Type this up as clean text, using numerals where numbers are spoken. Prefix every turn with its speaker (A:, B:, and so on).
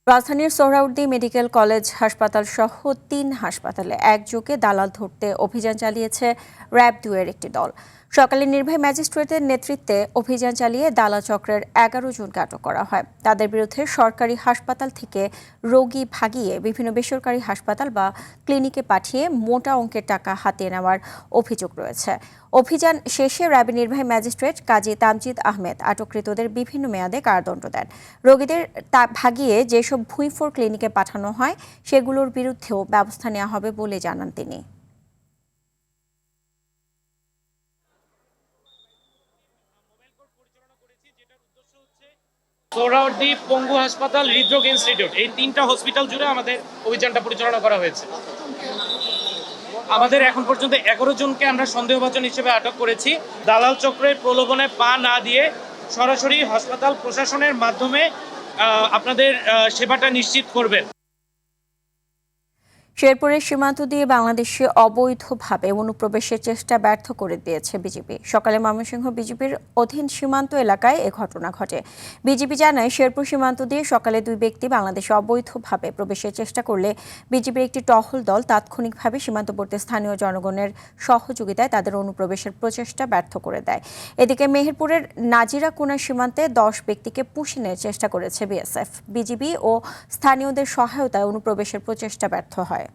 A: রাজধানীর Suhrawardy medical college হাসপাতাল সহ ৩ হাসপাতালে একযোগে দালাল ধরতে অভিযান চালিয়েছে র্যাব-2 এর একটি দল। সকালে নির্বাহী ম্যাজিস্ট্রেটের নেতৃত্বে অভিযান চালিয়ে দালাল চক্রের ১১ জনকে আটক করা হয়। তাদের বিরুদ্ধে সরকারি হাসপাতাল থেকে রোগী ভাগিয়ে বিভিন্ন বেসরকারি হাসপাতাল বা ক্লিনিকে পাঠিয়ে মোটা অঙ্কের টাকা হাতিয়ে নেওয়ার অভিযোগ রয়েছে। অভিযান শেষে র্যাবের নির্বাহী ম্যাজিস্ট্রেট কাজী তামজিদ আহমেদ আটককৃতদের বিভিন্ন মেয়াদে কারাদণ্ড দেন। রোগীদের ভাগিয়ে যেসব ভুঁইফোর ক্লিনিকে পাঠানো হয় সেগুলোর বিরুদ্ধেও ব্যবস্থা নেওয়া হবে বলে জানান তিনি।
B: সোহরাওয়ার্দী পঙ্গু হাসপাতাল, হৃদরোগ ইনস্টিটিউট, এই 3টা হসপিটাল জুড়ে আমাদের অভিযানটা পরিচালনা করা হয়েছে। আমাদের এখন পর্যন্ত 11 জনকে আমরা সন্দেহভাজন হিসেবে আটক করেছি। দালাল চক্রের প্রলোভনে পা না দিয়ে সরাসরি হাসপাতাল প্রশাসনের মাধ্যমে আপনাদের সেবাটা নিশ্চিত করবেন।
A: শেরপুরের সীমান্ত দিয়ে বাংলাদেশে অবৈধভাবে অনুপ্রবেশের চেষ্টা ব্যর্থ করে দিয়েছে বিজিবি। সকালে ময়মনসিংহ বিজিবির অধীন সীমান্ত এলাকায় এ ঘটনা ঘটে। বিজিবি জানায়, শেরপুর সীমান্ত দিয়ে সকালে 2 ব্যক্তি বাংলাদেশে অবৈধভাবে প্রবেশের চেষ্টা করলে বিজিবির একটি টহল দল তাৎক্ষণিকভাবে সীমান্তবর্তী স্থানীয় জনগণের সহযোগিতায় তাদের অনুপ্রবেশের প্রচেষ্টা ব্যর্থ করে দেয়। এদিকে মেহেরপুরের নাজিরাকুনা সীমান্তে 10 ব্যক্তিকে পুষে নেওয়ার চেষ্টা করেছে বিএসএফ। বিজিবি ও স্থানীয়দের সহায়তায় অনুপ্রবেশের প্রচেষ্টা ব্যর্থ হয়।